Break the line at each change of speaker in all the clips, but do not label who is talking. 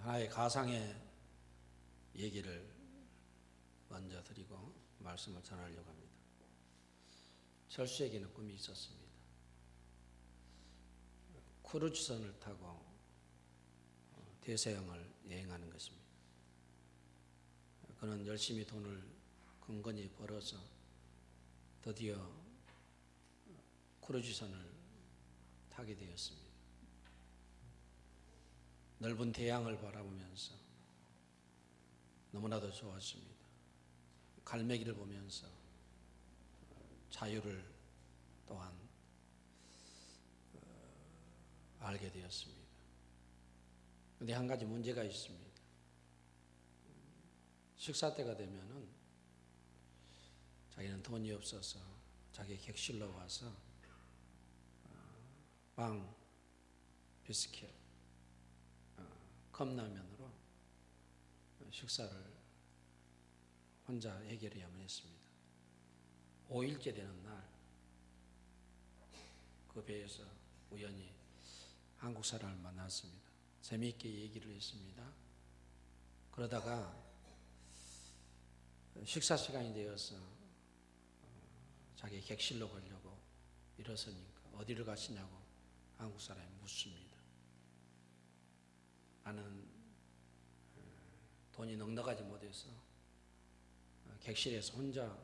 하나의 가상의 얘기를 먼저 드리고 말씀을 전하려고 합니다. 철수에게는 꿈이 있었습니다. 크루즈선을 타고 대서양을 여행하는 것입니다. 그는 열심히 돈을 근근히 벌어서 드디어 크루즈선을 타게 되었습니다. 넓은 대양을 바라보면서 너무나도 좋았습니다. 갈매기를 보면서 자유를 또한 알게 되었습니다. 그런데 한 가지 문제가 있습니다. 식사 때가 되면은 자기는 돈이 없어서 자기 객실로 와서 빵, 비스킷, 컵라면으로 식사를 혼자 해결해야만 했습니다. 5일째 되는 날 그 배에서 우연히 한국 사람을 만났습니다. 재미있게 얘기를 했습니다. 그러다가 식사 시간이 되어서 자기 객실로 가려고 일어서니까 어디를 가시냐고 한국 사람이 묻습니다. 나는 돈이 넉넉하지 못해서 객실에서 혼자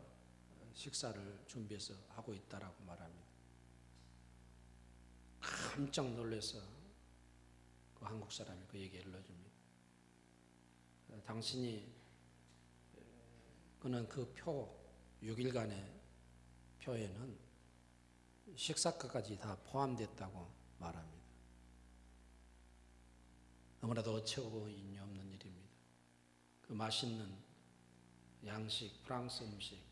식사를 준비해서 하고 있다라고 말합니다. 깜짝 놀라서 그 한국 사람이 그 얘기를 넣어줍니다. 그는 그 6일간의 표에는 식사까지 다 포함됐다고 말합니다. 너무나도 어처구니 없는 일입니다. 그 맛있는 양식, 프랑스 음식,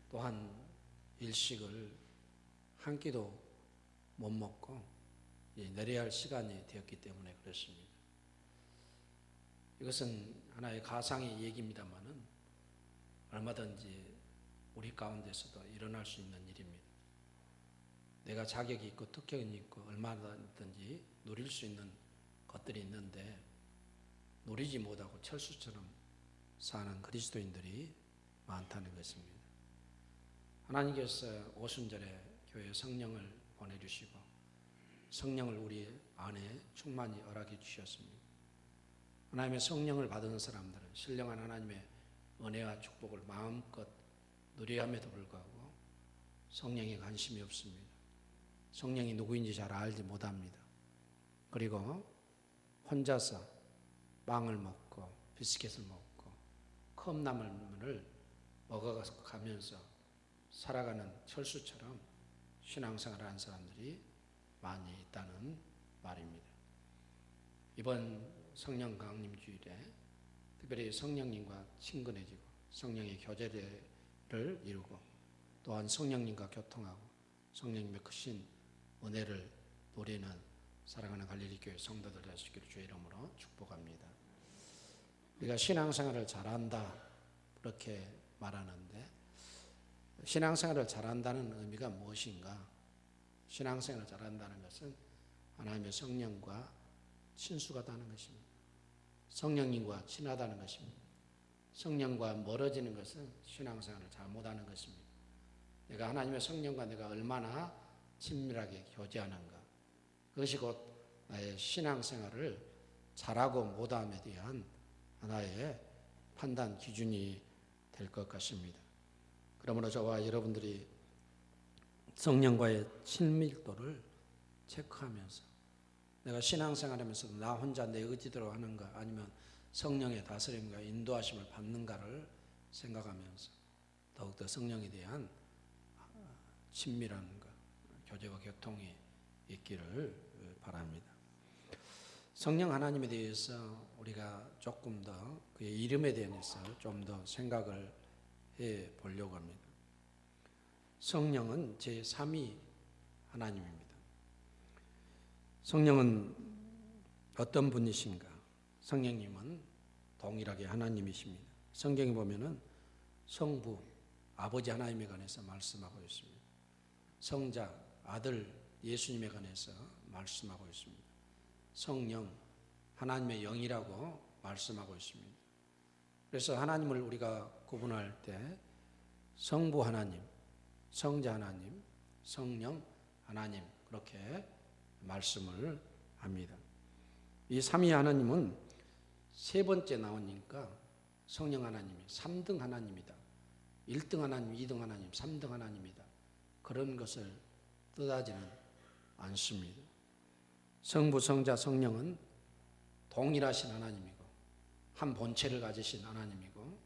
또한 일식을 한 끼도 못 먹고 내려야 할 시간이 되었기 때문에 그렇습니다. 이것은 하나의 가상의 얘기입니다만은 얼마든지 우리 가운데서도 일어날 수 있는 일입니다. 내가 자격이 있고 특권이 있고 얼마든지 누릴 수 있는 것들이 있는데 누리지 못하고 철수처럼 사는 그리스도인들이 많다는 것입니다. 하나님께서 오순절에 교회에 성령을 보내주시고 성령을 우리 안에 충만히 허락해 주셨습니다. 하나님의 성령을 받은 사람들은 신령한 하나님의 은혜와 축복을 마음껏 누려야 함에도 불구하고 성령에 관심이 없습니다. 성령이 누구인지 잘 알지 못합니다. 그리고 혼자서 빵을 먹고 비스킷을 먹고 컵라면을 먹어가면서 살아가는 철수처럼 신앙생활을 하는 사람들이 많이 있다는 말입니다. 이번 성령 강림 주일에 특별히 성령님과 친근해지고 성령의 교제를 이루고 또한 성령님과 교통하고 성령님의 크신 은혜를 누리는 사랑하는 갈릴리 교회 성도들 되시기를 주의 이름으로 축복합니다. 우리가 신앙생활을 잘한다 그렇게 말하는데 신앙생활을 잘한다는 의미가 무엇인가? 신앙생활을 잘한다는 것은 하나님의 성령과 친숙하다는 것입니다. 성령님과 친하다는 것입니다. 성령과 멀어지는 것은 신앙생활을 잘못하는 것입니다. 내가 하나님의 성령과 내가 얼마나 친밀하게 교제하는가. 그것이 곧 나의 신앙생활을 잘하고 못함에 대한 하나의 판단 기준이 될 것 같습니다. 그러므로 저와 여러분들이 성령과의 친밀도를 체크하면서 내가 신앙생활하면서 나 혼자 내 의지대로 하는가 아니면 성령의 다스림과 인도하심을 받는가를 생각하면서 더욱더 성령에 대한 친밀한 교제와 교통이 있기를 바랍니다. 성령 하나님에 대해서 우리가 조금 더 그의 이름에 대해서 좀 더 생각을 해 보려고 합니다. 성령은 제3위 하나님입니다. 성령은 어떤 분이신가? 성령님은 동일하게 하나님이십니다. 성경에 보면은 성부, 아버지 하나님에 관해서 말씀하고 있습니다. 성자, 아들 예수님에 관해서 말씀하고 있습니다. 성령, 하나님의 영이라고 말씀하고 있습니다. 그래서 하나님을 우리가 구분할 때 성부 하나님, 성자 하나님, 성령 하나님 그렇게 말씀을 합니다. 이 삼위 하나님은 세 번째 나오니까 성령 하나님이 3등 하나님이다. 1등 하나님, 2등 하나님, 3등 하나님이다. 그런 것을 뜻하지는 않습니다. 성부, 성자, 성령은 동일하신 하나님이고 한 본체를 가지신 하나님이고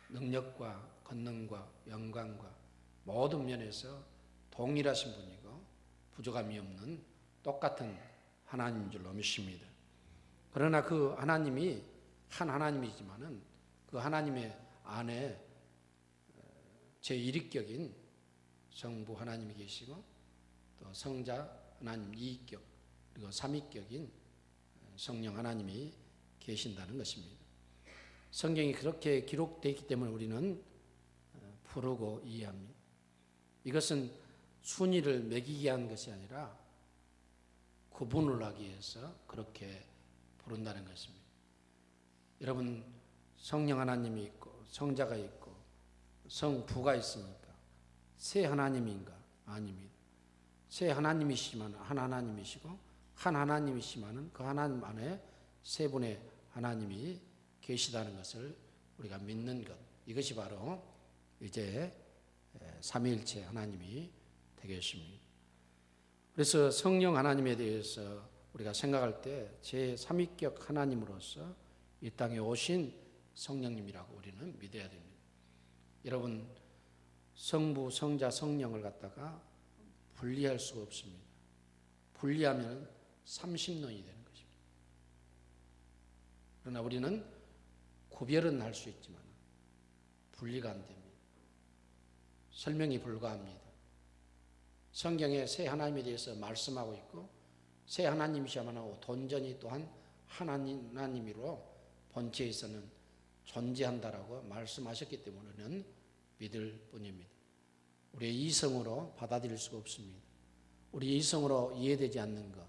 능력과 권능과 영광과 모든 면에서 동일하신 분이고 부족함이 없는 똑같은 하나님인 줄로 믿습니다. 그러나 그 하나님이 한 하나님이지만은 그 하나님의 안에 제1위격인 성부 하나님이 계시고 또 성자 하나님 2위격 그리고 3위격인 성령 하나님이 계신다는 것입니다. 성경이 그렇게 기록되어 있기 때문에 우리는 부르고 이해합니다. 이것은 순위를 매기기 위한 것이 아니라 구분을 하기 위해서 그렇게 부른다는 것입니다. 여러분 성령 하나님이 있고 성자가 있고 성부가 있으니까 세 하나님인가? 아닙니다. 세 하나님이시지만 한 하나님이시고 한 하나님이시만은 그 하나님 안에 세 분의 하나님이 계시다는 것을 우리가 믿는 것, 이것이 바로 이제 삼위일체 하나님이 되겠습니다. 그래서 성령 하나님에 대해서 우리가 생각할 때 제3위격 하나님으로서 이 땅에 오신 성령님이라고 우리는 믿어야 됩니다. 여러분 성부, 성자, 성령을 갖다가 분리할 수가 없습니다. 분리하면 30논이 되는 것입니다. 그러나 우리는 구별은 할 수 있지만 분리가 안 됩니다. 설명이 불가합니다. 성경에 세 하나님에 대해서 말씀하고 있고 세 하나님이시야말로 온전히 또한 하나님으로 본체에서는 존재한다라고 말씀하셨기 때문에는 믿을 뿐입니다. 우리의 이성으로 받아들일 수가 없습니다. 우리 이성으로 이해되지 않는 것,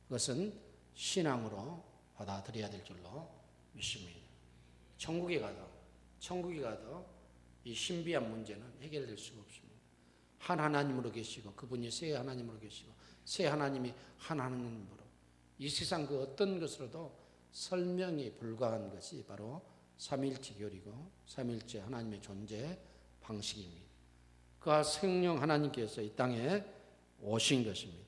그것은 신앙으로 받아들여야 될 줄로 믿습니다. 천국에 가도 이 신비한 문제는 해결될 수가 없습니다. 한 하나님으로 계시고 그분이 세 하나님으로 계시고 세 하나님이 한 하나님으로 이 세상 그 어떤 것으로도 설명이 불가한 것이 바로 삼위일체 교리고 삼위일체 하나님의 존재 방식입니다. 그 성령 하나님께서 이 땅에 오신 것입니다.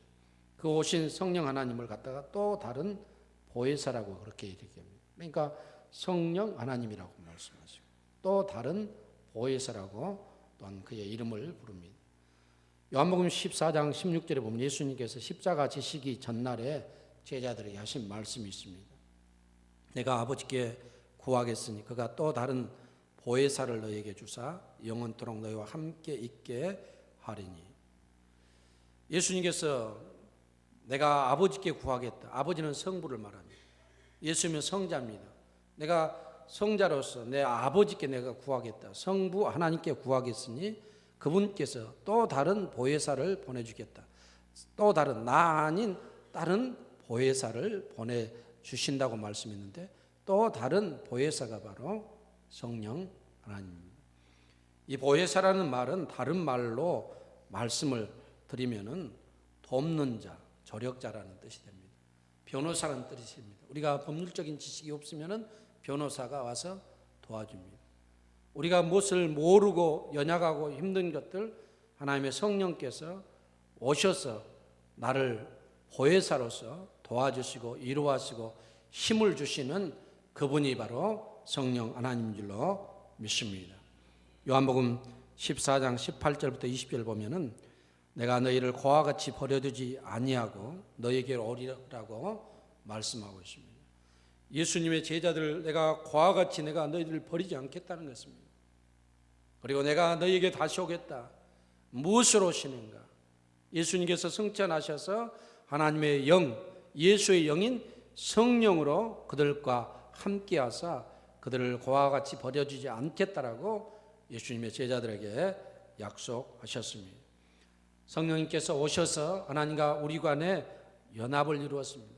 그 오신 성령 하나님을 갖다가 또 다른 보혜사라고 그렇게 얘기합니다. 그러니까 성령 하나님이라고 말씀하시고 또 다른 보혜사라고 또한 그의 이름을 부릅니다. 요한복음 14장 16절에 보면 예수님께서 십자가 지시기 전날에 제자들에게 하신 말씀이 있습니다. 내가 아버지께 구하겠으니 그가 또 다른 보혜사를 너희에게 주사 영원토록 너희와 함께 있게 하리니. 예수님께서 내가 아버지께 구하겠다. 아버지는 성부를 말합니다. 예수님은 성자입니다. 내가 성자로서 내 아버지께 내가 구하겠다. 성부 하나님께 구하겠으니 그분께서 또 다른 보혜사를 보내주겠다. 또 다른 나 아닌 다른 보혜사를 보내주신다고 말씀했는데 또 다른 보혜사가 바로 성령 하나님입니다. 이 보혜사라는 말은 다른 말로 말씀을 드리면은 돕는 자, 조력자라는 뜻이 됩니다. 변호사라는 뜻입니다. 우리가 법률적인 지식이 없으면은 변호사가 와서 도와줍니다. 우리가 무엇을 모르고 연약하고 힘든 것들 하나님의 성령께서 오셔서 나를 보혜사로서 도와주시고 위로하시고 힘을 주시는 그분이 바로 성령 하나님인 줄로 믿습니다. 요한복음 14장 18절부터 20절 보면은 내가 너희를 고와 같이 버려두지 아니하고 너희에게로 오리라고 말씀하고 있습니다. 예수님의 제자들을 내가 고와 같이 내가 너희들을 버리지 않겠다는 것입니다. 그리고 내가 너희에게 다시 오겠다. 무엇으로 오시는가? 예수님께서 승천하셔서 하나님의 영, 예수의 영인 성령으로 그들과 함께 하사 그들을 고와 같이 버려주지 않겠다라고 예수님의 제자들에게 약속하셨습니다. 성령님께서 오셔서 하나님과 우리 간에 연합을 이루었습니다.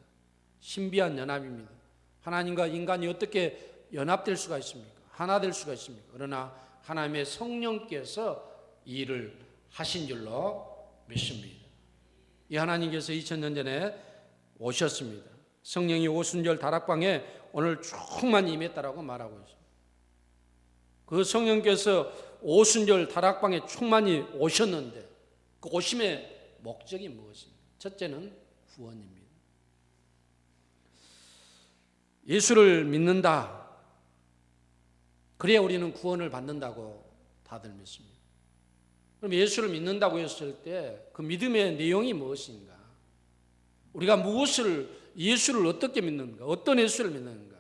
신비한 연합입니다. 하나님과 인간이 어떻게 연합될 수가 있습니까? 하나 될 수가 있습니까? 그러나 하나님의 성령께서 이 일을 하신 줄로 믿습니다. 이 하나님께서 2000년 전에 오셨습니다. 성령이 오순절 다락방에 오늘 충만히 임했다라고 말하고 있습니다. 그 성령께서 오순절 다락방에 충만히 오셨는데 그 오심의 목적이 무엇입니까? 첫째는 구원입니다. 예수를 믿는다. 그래야 우리는 구원을 받는다고 다들 믿습니다. 그럼 예수를 믿는다고 했을 때 그 믿음의 내용이 무엇인가? 우리가 무엇을, 예수를 어떻게 믿는가? 어떤 예수를 믿는가?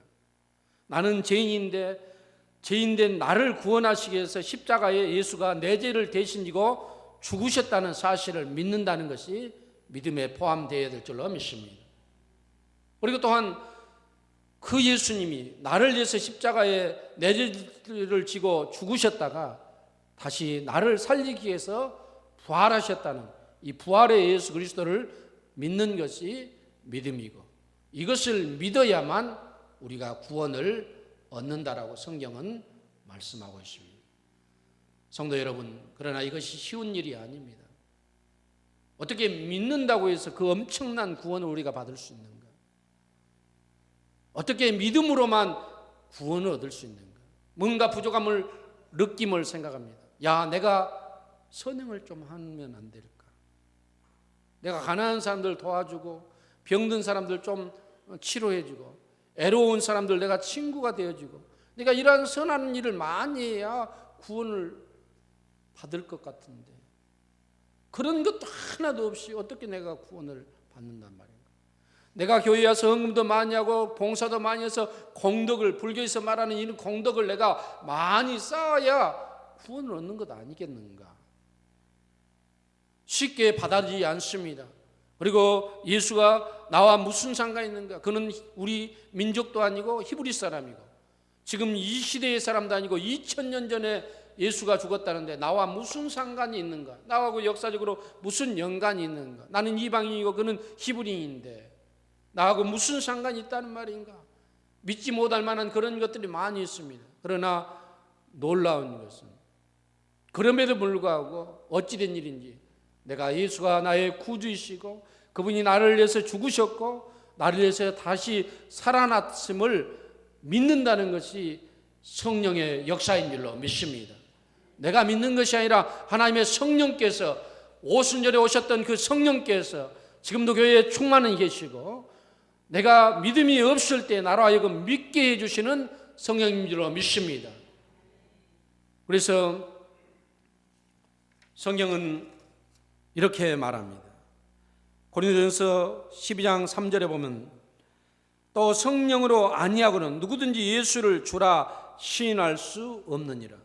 나는 죄인된 나를 구원하시기 위해서 십자가에 예수가 내 죄를 대신 지고 죽으셨다는 사실을 믿는다는 것이 믿음에 포함되어야 될 줄로 믿습니다. 그리고 또한 그 예수님이 나를 위해서 십자가에 내 죄를 지고 죽으셨다가 다시 나를 살리기 위해서 부활하셨다는 이 부활의 예수 그리스도를 믿는 것이 믿음이고, 이것을 믿어야만 우리가 구원을 얻는다라고 성경은 말씀하고 있습니다. 성도 여러분, 그러나 이것이 쉬운 일이 아닙니다. 어떻게 믿는다고 해서 그 엄청난 구원을 우리가 받을 수 있는가? 어떻게 믿음으로만 구원을 얻을 수 있는가? 뭔가 부족함을 느낌을 생각합니다. 야, 내가 선행을 좀 하면 안 될까? 내가 가난한 사람들 도와주고 병든 사람들 좀 치료해주고 애로운 사람들 내가 친구가 되어주고 내가 이러한 선한 일을 많이 해야 구원을 받을 것 같은데 그런 것도 하나도 없이 어떻게 내가 구원을 받는단 말인가? 내가 교회에 와서 헌금도 많이 하고 봉사도 많이 해서 공덕을, 불교에서 말하는 이런 공덕을 내가 많이 쌓아야 구원을 얻는 것 아니겠는가? 쉽게 받아들이지 않습니다. 그리고 예수가 나와 무슨 상관이 있는가? 그는 우리 민족도 아니고 히브리 사람이고 지금 이 시대의 사람도 아니고 2000년 전에 예수가 죽었다는데 나와 무슨 상관이 있는가? 나하고 역사적으로 무슨 연관이 있는가? 나는 이방인이고 그는 히브리인인데 나하고 무슨 상관이 있다는 말인가? 믿지 못할 만한 그런 것들이 많이 있습니다. 그러나 놀라운 것은 그럼에도 불구하고 어찌된 일인지 내가 예수가 나의 구주이시고 그분이 나를 위해서 죽으셨고 나를 위해서 다시 살아났음을 믿는다는 것이 성령의 역사인 줄로 믿습니다. 내가 믿는 것이 아니라 하나님의 성령께서 오순절에 오셨던 그 성령께서 지금도 교회에 충만히 계시고 내가 믿음이 없을 때 나로 하여금 믿게 해주시는 성령인 줄로 믿습니다. 그래서 성경은 이렇게 말합니다. 고린도전서 12장 3절에 보면 또 성령으로 아니하고는 누구든지 예수를 주라 시인할 수 없느니라.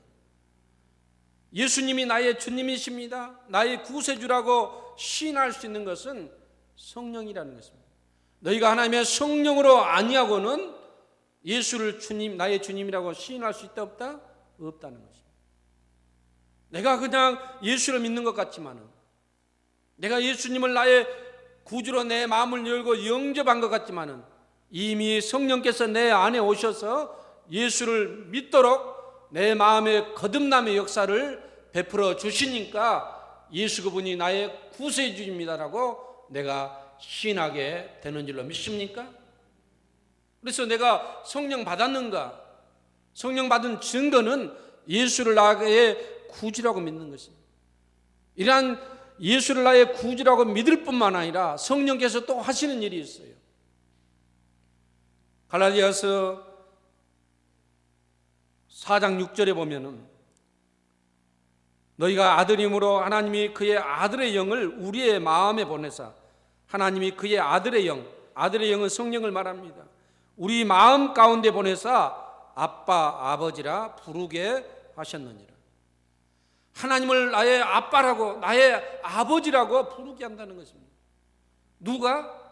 예수님이 나의 주님이십니다. 나의 구세주라고 시인할 수 있는 것은 성령이라는 것입니다. 너희가 하나님의 성령으로 아니하고는 예수를 주님, 나의 주님이라고 시인할 수 있다 없다? 없다는 것입니다. 내가 그냥 예수를 믿는 것 같지만은 내가 예수님을 나의 구주로 내 마음을 열고 영접한 것 같지만은 이미 성령께서 내 안에 오셔서 예수를 믿도록 내 마음의 거듭남의 역사를 베풀어 주시니까 예수 그분이 나의 구세주입니다라고 내가 시인하게 되는 줄로 믿습니까? 그래서 내가 성령 받았는가? 성령 받은 증거는 예수를 나의 구주라고 믿는 것입니다. 이러한 예수를 나의 구주라고 믿을 뿐만 아니라 성령께서 또 하시는 일이 있어요. 갈라디아서 4장 6절에 보면은 너희가 아들임으로 하나님이 그의 아들의 영을 우리의 마음에 보내사 하나님이 그의 아들의 영은 성령을 말합니다. 우리 마음 가운데 보내사 아빠, 아버지라 부르게 하셨느니라. 하나님을 나의 아빠라고 나의 아버지라고 부르게 한다는 것입니다. 누가?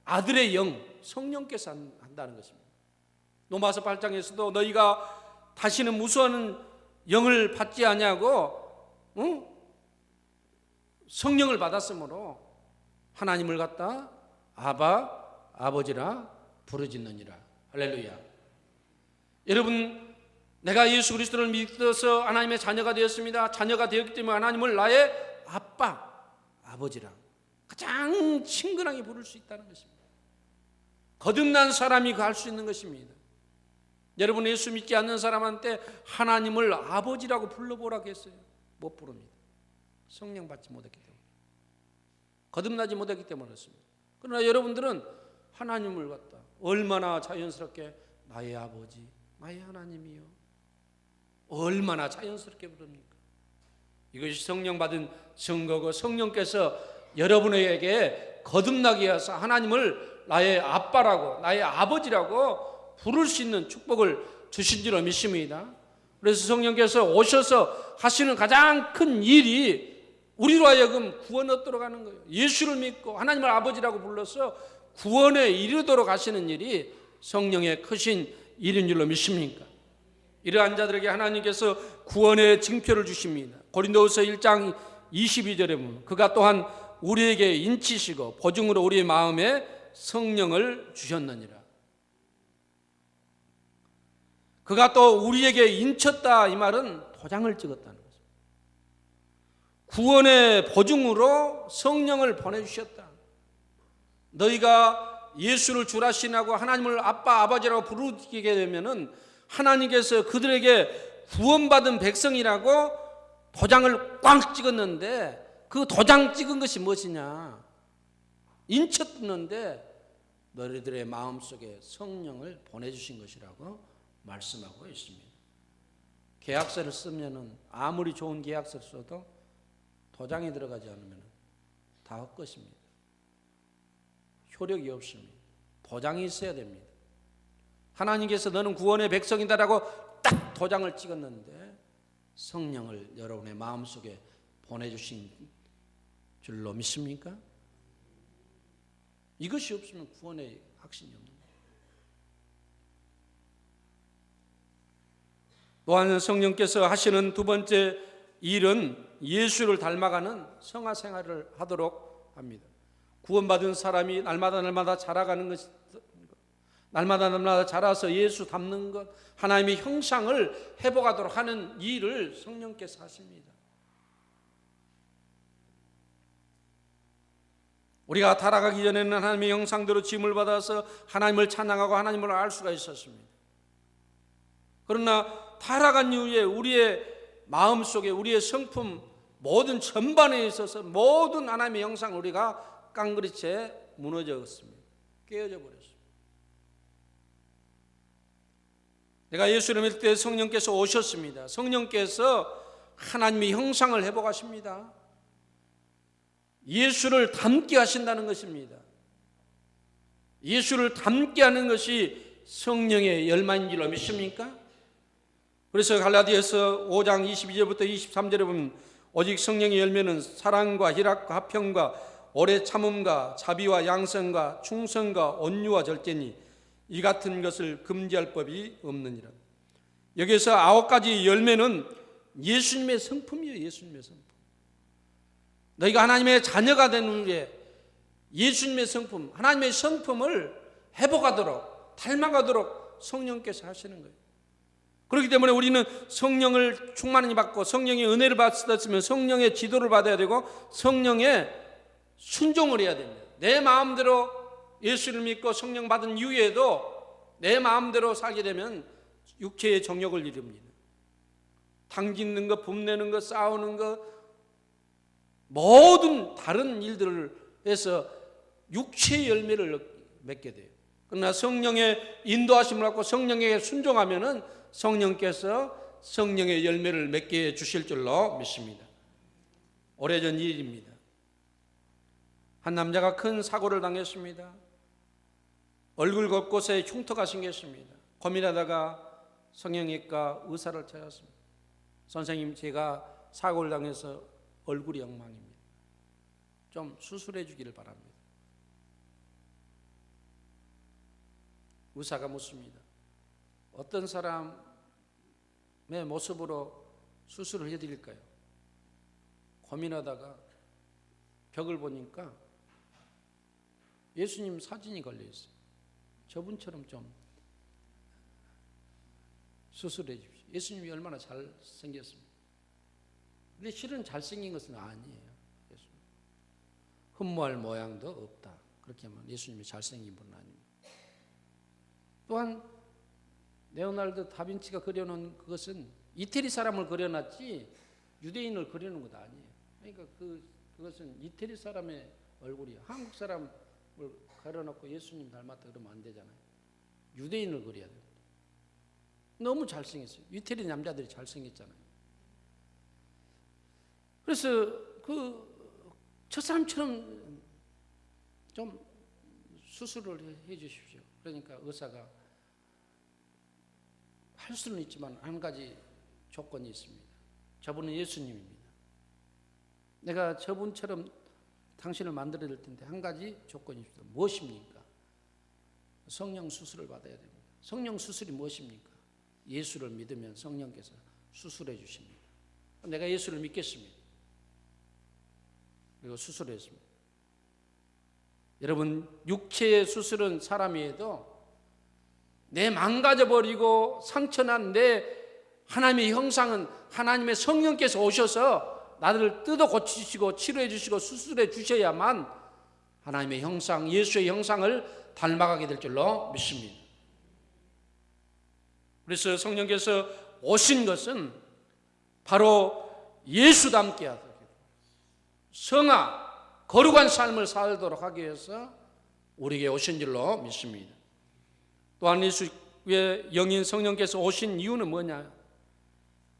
아들의 영, 성령께서 한다는 것입니다. 로마서 8장에서도 너희가 다시는 무서워하는 영을 받지 아니하고 성령을 받았으므로 하나님을 갖다 아바, 아버지라 부르짖느니라. 할렐루야. 여러분, 내가 예수 그리스도를 믿어서 하나님의 자녀가 되었습니다. 자녀가 되었기 때문에 하나님을 나의 아빠, 아버지라 가장 친근하게 부를 수 있다는 것입니다. 거듭난 사람이 할 수 있는 것입니다. 여러분, 예수 믿지 않는 사람한테 하나님을 아버지라고 불러보라고 했어요. 못 부릅니다. 성령 받지 못했기 때문에, 거듭나지 못했기 때문에 그렇습니다. 그러나 여러분들은 하나님을 갖다 얼마나 자연스럽게 나의 아버지, 나의 하나님이요, 얼마나 자연스럽게 부릅니까? 이것이 성령 받은 증거고, 성령께서 여러분에게 거듭나게 해서 하나님을 나의 아빠라고, 나의 아버지라고 부를 수 있는 축복을 주신 줄로 믿습니다. 그래서 성령께서 오셔서 하시는 가장 큰 일이 우리로 하여금 구원 얻도록 하는 거예요. 예수를 믿고 하나님을 아버지라고 불러서 구원에 이르도록 하시는 일이 성령의 크신 일인 줄로 믿습니까? 이러한 자들에게 하나님께서 구원의 징표를 주십니다. 고린도후서 1장 22절에 보면 그가 또한 우리에게 인치시고 보증으로 우리의 마음에 성령을 주셨느니라. 그가 또 우리에게 인쳤다, 이 말은 도장을 찍었다는 것입니다. 구원의 보증으로 성령을 보내주셨다. 너희가 예수를 주라 신하고 하나님을 아빠, 아버지라고 부르게 되면은 하나님께서 그들에게 구원받은 백성이라고 도장을 꽝 찍었는데, 그 도장 찍은 것이 무엇이냐? 인쳤는데 너희들의 마음속에 성령을 보내주신 것이라고 말씀하고 있습니다. 계약서를 쓰면은 아무리 좋은 계약서를 써도 도장이 들어가지 않으면 다 헛것입니다. 효력이 없습니다. 도장이 있어야 됩니다. 하나님께서 너는 구원의 백성이다라고 딱 도장을 찍었는데 성령을 여러분의 마음속에 보내주신 줄로 믿습니까? 이것이 없으면 구원의 확신이 없는 거예요. 또한 성령께서 하시는 두 번째 일은 예수를 닮아가는 성화 생활을 하도록 합니다. 구원받은 사람이 날마다 자라가는 것, 날마다 자라서 예수 닮는 것, 하나님의 형상을 회복하도록 하는 일을 성령께서 하십니다. 우리가 타락하기 전에는 하나님의 형상대로 지음을 받아서 하나님을 찬양하고 하나님을 알 수가 있었습니다. 그러나 타락한 이후에 우리의 마음속에 우리의 성품 모든 전반에 있어서 모든 하나님의 형상을 우리가 깡그리째 무너졌습니다. 깨어져 버렸습니다. 내가 예수를 믿을 때 성령께서 오셨습니다. 성령께서 하나님의 형상을 회복하십니다. 예수를 닮게 하신다는 것입니다. 예수를 닮게 하는 것이 성령의 열매인 줄로 믿습니까? 그래서 갈라디아서 5장 22절부터 23절에 보면 오직 성령의 열매는 사랑과 희락과 화평과 오래 참음과 자비와 양성과 충성과 온유와 절제니 이 같은 것을 금지할 법이 없느니라. 여기서 9가지 열매는 예수님의 성품이에요. 예수님의 성품. 너희가 하나님의 자녀가 된 후에 예수님의 성품, 하나님의 성품을 회복하도록 닮아가도록 성령께서 하시는 거예요. 그렇기 때문에 우리는 성령을 충만히 받고 성령의 은혜를 받았으면 성령의 지도를 받아야 되고 성령의 순종을 해야 됩니다. 내 마음대로 예수를 믿고 성령 받은 이후에도 내 마음대로 살게 되면 육체의 정욕을 이룹니다. 당짓는 것, 붐내는 것, 싸우는 것, 모든 다른 일들을 해서 육체의 열매를 맺게 돼요. 그러나 성령의 인도하심을 받고 성령에게 순종하면은 성령께서 성령의 열매를 맺게 해 주실 줄로 믿습니다. 오래전 일입니다. 한 남자가 큰 사고를 당했습니다. 얼굴 곳곳에 흉터가 생겼습니다. 고민하다가 성형외과 의사를 찾았습니다. 선생님, 제가 사고를 당해서 얼굴이 엉망입니다. 좀 수술해 주기를 바랍니다. 의사가 묻습니다. 어떤 사람의 모습으로 수술을 해드릴까요? 고민하다가 벽을 보니까 예수님 사진이 걸려 있어요. 저분처럼 좀 수술해 주십시오. 예수님이 얼마나 잘생겼습니까? 근데 실은 잘생긴 것은 아니에요. 예수님. 흠모할 모양도 없다. 그렇게 하면 예수님이 잘생긴 분은 아닙니다. 또한 레오나르도 다빈치가 그려놓은 그것은 이태리 사람을 그려놨지 유대인을 그리는 것 아니에요. 그러니까 그것은 이태리 사람의 얼굴이에요. 한국 사람을 가려놓고 예수님 닮았다 그러면 안 되잖아요. 유대인을 그려야 돼요. 너무 잘생겼어요. 이태리 남자들이 잘생겼잖아요. 그래서 저 사람처럼 좀 수술을 해 주십시오. 그러니까 의사가 할 수는 있지만 한 가지 조건이 있습니다. 저분은 예수님입니다. 내가 저분처럼 당신을 만들어야 될 텐데 한 가지 조건이 있습니다. 무엇입니까? 성령 수술을 받아야 됩니다. 성령 수술이 무엇입니까? 예수를 믿으면 성령께서 수술해 주십니다. 내가 예수를 믿겠습니다. 그리고 수술을 했습니다. 여러분, 육체의 수술은 사람이 해도 내 망가져버리고 상처난 내 하나님의 형상은 하나님의 성령께서 오셔서 나를 뜯어 고치시고 치료해 주시고 수술해 주셔야만 하나님의 형상, 예수의 형상을 닮아가게 될 줄로 믿습니다. 그래서 성령께서 오신 것은 바로 예수 닮게 하도록, 성화, 거룩한 삶을 살도록 하기 위해서 우리에게 오신 줄로 믿습니다. 또한 예수의 영인 성령께서 오신 이유는 뭐냐?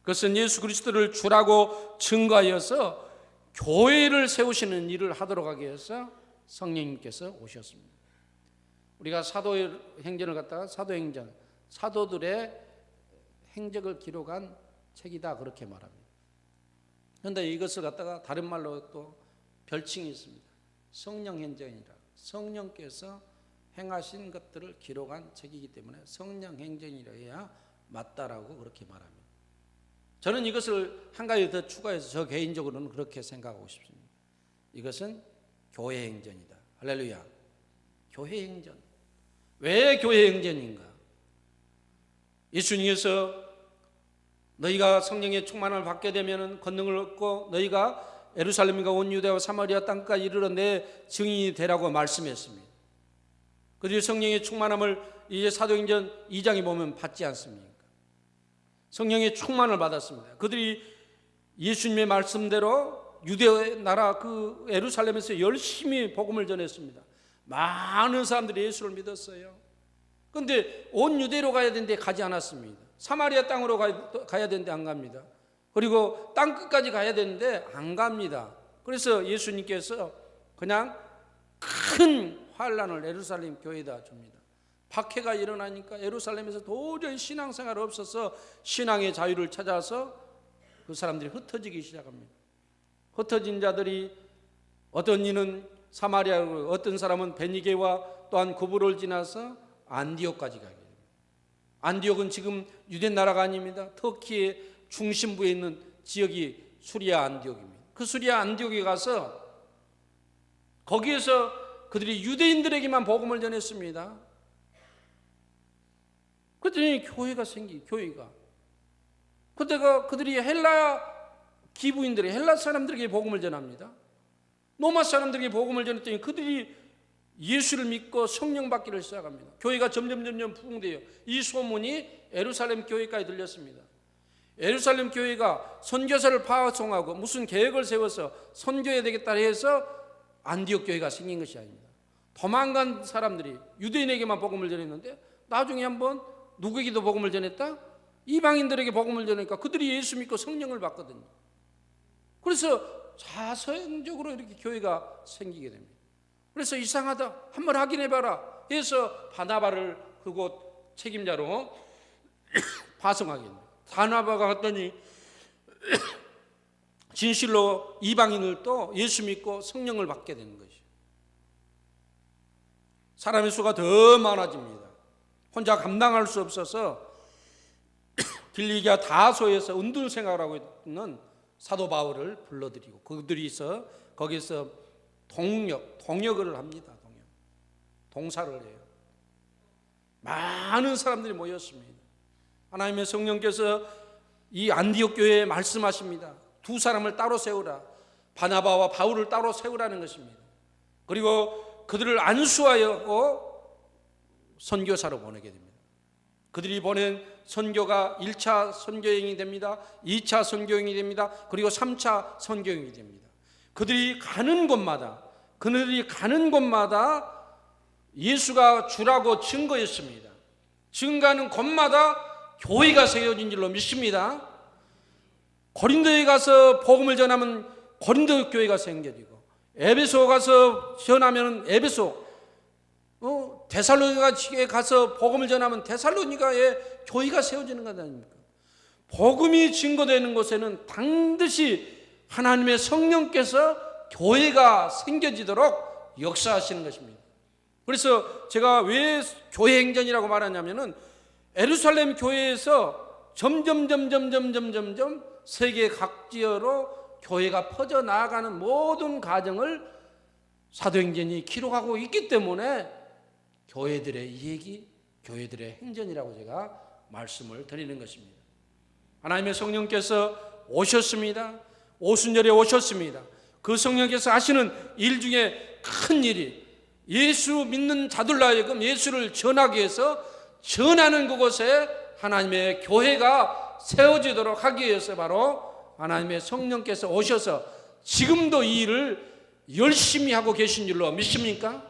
그것은 예수 그리스도를 주라고 증거하여서 교회를 세우시는 일을 하도록 하기 위해서 성령님께서 오셨습니다. 우리가 사도행전을 갖다가 사도행전, 사도들의 행적을 기록한 책이다 그렇게 말합니다. 그런데 이것을 갖다가 다른 말로 또 별칭이 있습니다. 성령행전이라, 성령께서 행하신 것들을 기록한 책이기 때문에 성령행전이라 해야 맞다라고 그렇게 말합니다. 저는 이것을 한 가지 더 추가해서 저 개인적으로는 그렇게 생각하고 싶습니다. 이것은 교회 행전이다. 할렐루야. 교회 행전. 왜 교회 행전인가? 예수님께서 너희가 성령의 충만을 받게 되면 권능을 얻고 너희가 예루살렘과 온 유대와 사마리아 땅까지 이르러 내 증인이 되라고 말씀했습니다. 그들이 성령의 충만함을 이제 사도행전 2장에 보면 받지 않습니까? 성령의 충만을 받았습니다. 그들이 예수님의 말씀대로 유대 나라 그 예루살렘에서 열심히 복음을 전했습니다. 많은 사람들이 예수를 믿었어요. 그런데 온 유대로 가야 되는데 가지 않았습니다. 사마리아 땅으로 가야 되는데 안 갑니다. 그리고 땅 끝까지 가야 되는데 안 갑니다. 그래서 예수님께서 그냥 큰 환란을 예루살렘 교회에다 줍니다. 박해가 일어나니까 예루살렘에서 도저히 신앙생활이 없어서 신앙의 자유를 찾아서 그 사람들이 흩어지기 시작합니다. 흩어진 자들이 어떤 이는 사마리아로, 어떤 사람은 베니게와 또한 구브를 지나서 안디옥까지 가게 됩니다. 안디옥은 지금 유대 나라가 아닙니다. 터키의 중심부에 있는 지역이 수리아 안디옥입니다. 그 수리아 안디옥에 가서 거기에서 그들이 유대인들에게만 복음을 전했습니다. 그랬더니 교회가 교회가. 그때가 그들이 헬라 기부인들이 헬라 사람들에게 복음을 전합니다. 로마 사람들에게 복음을 전했더니 그들이 예수를 믿고 성령 받기를 시작합니다. 교회가 점점 부흥돼요. 이 소문이 예루살렘 교회까지 들렸습니다. 예루살렘 교회가 선교사를 파송하고 무슨 계획을 세워서 선교해야 되겠다 해서 안디옥 교회가 생긴 것이 아닙니다. 도망간 사람들이 유대인에게만 복음을 전했는데 나중에 한번 누구에게도 복음을 전했다? 이방인들에게 복음을 전하니까 그들이 예수 믿고 성령을 받거든요. 그래서 자선적으로 이렇게 교회가 생기게 됩니다. 그래서 이상하다, 한번 확인해봐라 해서 바나바를 그곳 책임자로 파송하게 됩니다. 바나바가 갔더니 진실로 이방인을 또 예수 믿고 성령을 받게 되는 것이죠. 사람의 수가 더 많아집니다. 혼자 감당할 수 없어서 길리기아 다소에서 은둔 생활하고 있는 사도 바울을 불러들이고 그들이서 거기서 동역을 합니다. 동사를 해요. 많은 사람들이 모였습니다. 하나님의 성령께서 이 안디옥 교회에 말씀하십니다. 두 사람을 따로 세우라. 바나바와 바울을 따로 세우라는 것입니다. 그리고 그들을 안수하여 선교사로 보내게 됩니다. 그들이 보낸 선교가 1차 선교여행이 됩니다. 2차 선교여행이 됩니다. 그리고 3차 선교여행이 됩니다. 그들이 가는 곳마다 예수가 주라고 증거했습니다. 증거하는 곳마다 교회가 세워진 줄로 믿습니다. 고린도에 가서 복음을 전하면 고린도 교회가 생겨지고, 에베소 가서 전하면 에베소, 데살로니가에 가서 복음을 전하면 데살로니가에 교회가 세워지는 것 아닙니까? 복음이 증거되는 곳에는 반드시 하나님의 성령께서 교회가 생겨지도록 역사하시는 것입니다. 그래서 제가 왜 교회 행전이라고 말하냐면은 예루살렘 교회에서 점점 세계 각지어로 교회가 퍼져나가는 모든 과정을 사도행전이 기록하고 있기 때문에 교회들의 얘기, 교회들의 행전이라고 제가 말씀을 드리는 것입니다. 하나님의 성령께서 오셨습니다. 오순절에 오셨습니다. 그 성령께서 하시는 일 중에 큰 일이 예수 믿는 자들로 하여금 예수를 전하기 위해서 전하는 그곳에 하나님의 교회가 세워지도록 하기 위해서 바로 하나님의 성령께서 오셔서 지금도 이 일을 열심히 하고 계신 줄로 믿습니까?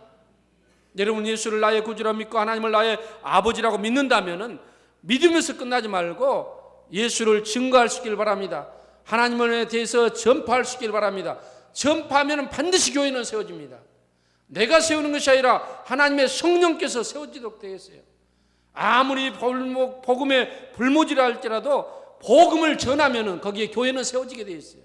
여러분, 예수를 나의 구주라 믿고 하나님을 나의 아버지라고 믿는다면 믿으면서 끝나지 말고 예수를 증거할 수 있길 바랍니다. 하나님에 대해서 전파할 수 있길 바랍니다. 전파하면 반드시 교회는 세워집니다. 내가 세우는 것이 아니라 하나님의 성령께서 세워지도록 되어 있어요. 아무리 복음에 불모지라 할지라도 복음을 전하면 거기에 교회는 세워지게 되어 있어요.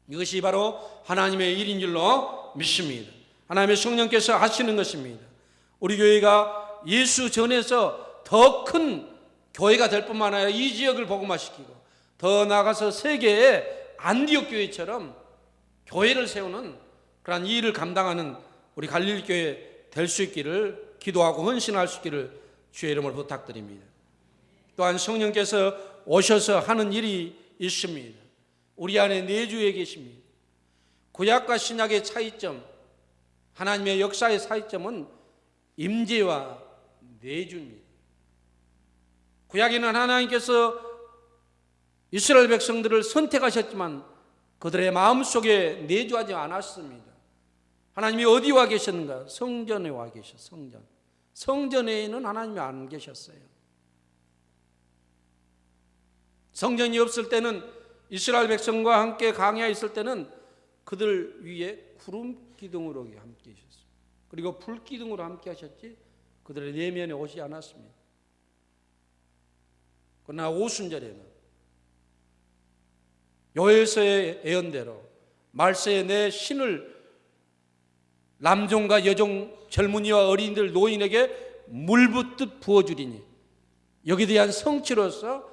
이것이 바로 하나님의 일인 줄로 믿습니다. 하나님의 성령께서 하시는 것입니다. 우리 교회가 예수 전에서 더 큰 교회가 될 뿐만 아니라 이 지역을 복음화시키고 더 나아가서 세계의 안디옥 교회처럼 교회를 세우는 그러한 이 일을 감당하는 우리 갈릴리 교회 될 수 있기를 기도하고 헌신할 수 있기를 주의 이름으로 부탁드립니다. 또한 성령께서 오셔서 하는 일이 있습니다. 우리 안에 내주에 계십니다. 구약과 신약의 차이점, 하나님의 역사의 차이점은 임재와 내주입니다. 구약에는 하나님께서 이스라엘 백성들을 선택하셨지만 그들의 마음속에 내주하지 않았습니다. 하나님이 어디 와 계셨는가? 성전에 와 계셨어요. 성전에는 하나님이 안 계셨어요. 성전이 없을 때는 이스라엘 백성과 함께 광야에 있을 때는 그들 위에 구름 기둥으로 함께 하셨어요. 그리고 불 기둥으로 함께 하셨지 그들의 내면에 오지 않았습니다. 그러나 오순절에는 요엘서의 예언대로 말세에 내 신을 남종과 여종, 젊은이와 어린이들, 노인에게 물붓듯 부어주리니, 여기에 대한 성취로서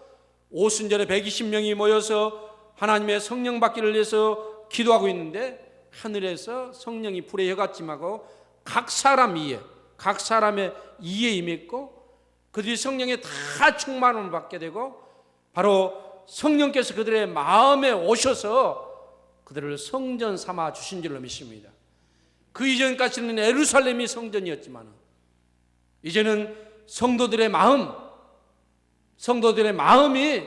오순절에 120명이 모여서 하나님의 성령 받기를 위해서 기도하고 있는데 하늘에서 성령이 불의 혀같임하고 각 사람 이에, 각 사람의 이에 임했고 그들이 성령에 다 충만함을 받게 되고 바로 성령께서 그들의 마음에 오셔서 그들을 성전 삼아 주신 줄로 믿습니다. 그 이전까지는 예루살렘이 성전이었지만 이제는 성도들의 마음이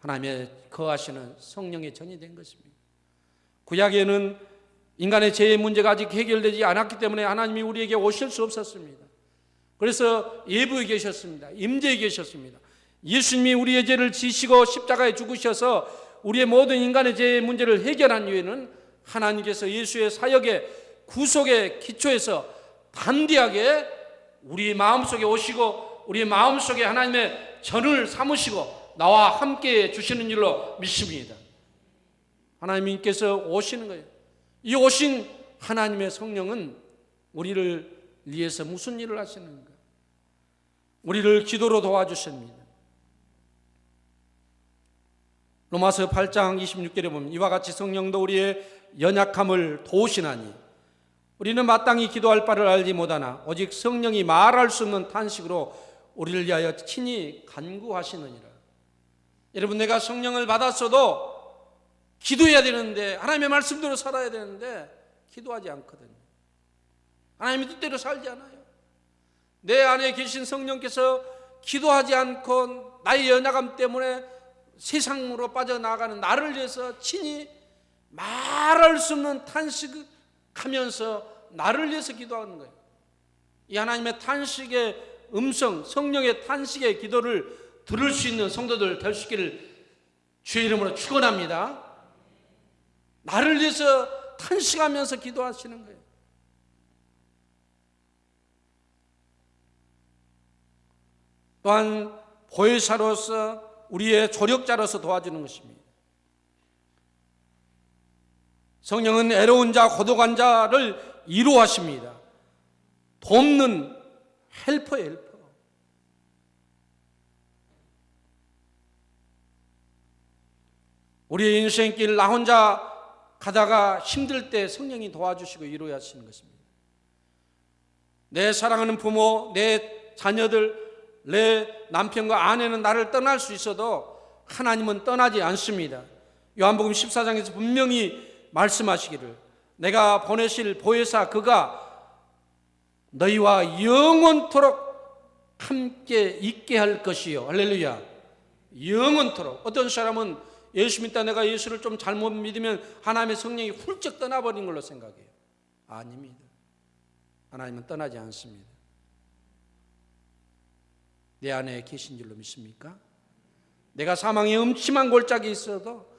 하나님의 거하시는 성령의 전이 된 것입니다. 구약에는 인간의 죄의 문제가 아직 해결되지 않았기 때문에 하나님이 우리에게 오실 수 없었습니다. 그래서 예부에 계셨습니다. 임재에 계셨습니다. 예수님이 우리의 죄를 지시고 십자가에 죽으셔서 우리의 모든 인간의 죄의 문제를 해결한 이후에는 하나님께서 예수의 사역의 구속의 기초에서 담대하게 우리 마음속에 오시고 우리 마음속에 하나님의 전을 삼으시고 나와 함께 주시는 일로 믿습니다. 하나님께서 오시는 거예요. 이 오신 하나님의 성령은 우리를 위해서 무슨 일을 하시는가? 우리를 기도로 도와주십니다. 로마서 8장 26절에 보면 이와 같이 성령도 우리의 연약함을 도우시나니 우리는 마땅히 기도할 바를 알지 못하나 오직 성령이 말할 수 없는 탄식으로 우리를 위하여 친히 간구하시느니라. 여러분, 내가 성령을 받았어도 기도해야 되는데, 하나님의 말씀대로 살아야 되는데 기도하지 않거든요. 하나님의 뜻대로 살지 않아요. 내 안에 계신 성령께서 기도하지 않고 나의 연약함 때문에 세상으로 빠져나가는 나를 위해서 친히 말할 수 없는 탄식하면서 나를 위해서 기도하는 거예요. 이 하나님의 탄식의 음성, 성령의 탄식의 기도를 들을 수 있는 성도들 될 수 있기를 주의 이름으로 축원합니다. 나를 위해서 탄식하면서 기도하시는 거예요. 또한 보혜사로서 우리의 조력자로서 도와주는 것입니다. 성령은 애로운 자, 고독한 자를 위로하십니다. 돕는 헬퍼예요, 헬퍼. 우리의 인생길 나 혼자 가다가 힘들 때 성령이 도와주시고 위로하시는 것입니다. 내 사랑하는 부모, 내 자녀들, 내 남편과 아내는 나를 떠날 수 있어도 하나님은 떠나지 않습니다. 요한복음 14장에서 분명히 말씀하시기를 내가 보내실 보혜사 그가 너희와 영원토록 함께 있게 할 것이요. 할렐루야. 영원토록. 어떤 사람은 예수 믿다 내가 예수를 좀 잘못 믿으면 하나님의 성령이 훌쩍 떠나버린 걸로 생각해요. 아닙니다. 하나님은 떠나지 않습니다. 내 안에 계신 줄로 믿습니까? 내가 사망의 음침한 골짜기에 있어도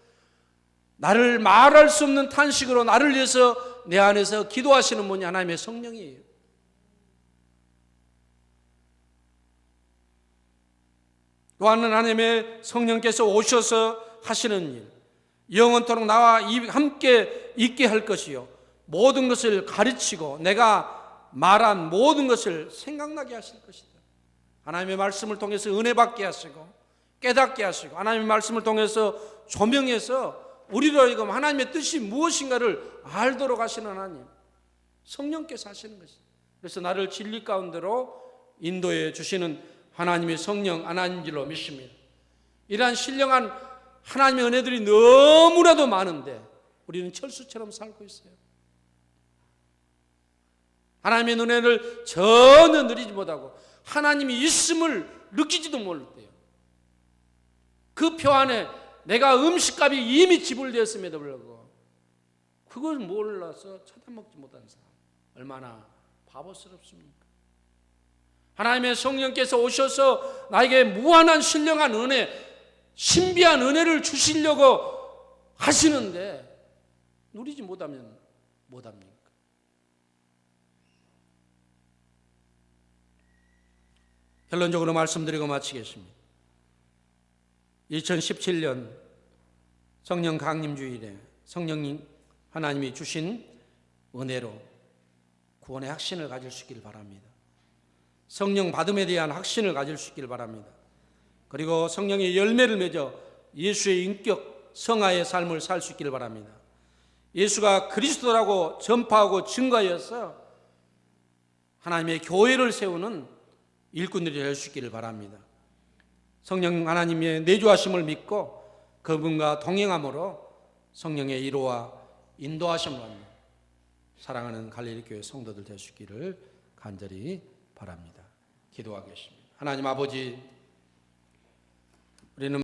나를 말할 수 없는 탄식으로 나를 위해서 내 안에서 기도하시는 분이 하나님의 성령이에요. 또한 하나님의 성령께서 오셔서 하시는 일, 영원토록 나와 함께 있게 할 것이요 모든 것을 가르치고 내가 말한 모든 것을 생각나게 하실 것이다. 하나님의 말씀을 통해서 은혜 받게 하시고 깨닫게 하시고 하나님의 말씀을 통해서 조명해서 우리로 하여금 하나님의 뜻이 무엇인가를 알도록 하시는 하나님, 성령께서 하시는 것이다. 그래서 나를 진리 가운데로 인도해 주시는 하나님의 성령 하나님인 줄로 믿습니다. 이러한 신령한 하나님의 은혜들이 너무나도 많은데 우리는 철수처럼 살고 있어요. 하나님의 은혜를 전혀 누리지 못하고 하나님이 있음을 느끼지도 못할 때요. 그 표 안에 내가 음식값이 이미 지불되었음에도 불구하고 그걸 몰라서 쳐다먹지 못하는 사람 얼마나 바보스럽습니까? 하나님의 성령께서 오셔서 나에게 무한한 신령한 은혜, 신비한 은혜를 주시려고 하시는데 누리지 못하면 못합니까? 결론적으로 말씀드리고 마치겠습니다. 2017년 성령 강림주일에 성령님 하나님이 주신 은혜로 구원의 확신을 가질 수 있기를 바랍니다. 성령 받음에 대한 확신을 가질 수 있기를 바랍니다. 그리고 성령의 열매를 맺어 예수의 인격 성화의 삶을 살 수 있기를 바랍니다. 예수가 그리스도라고 전파하고 증거하여서 하나님의 교회를 세우는 일꾼들이 될 수 있기를 바랍니다. 성령 하나님의 내주하심을 믿고 그분과 동행함으로 성령의 위로와 인도하심을 받는 사랑하는 갈릴리교회 성도들 될 수 있기를 간절히 바랍니다. 기도하겠습니다. 하나님 아버지, 우리는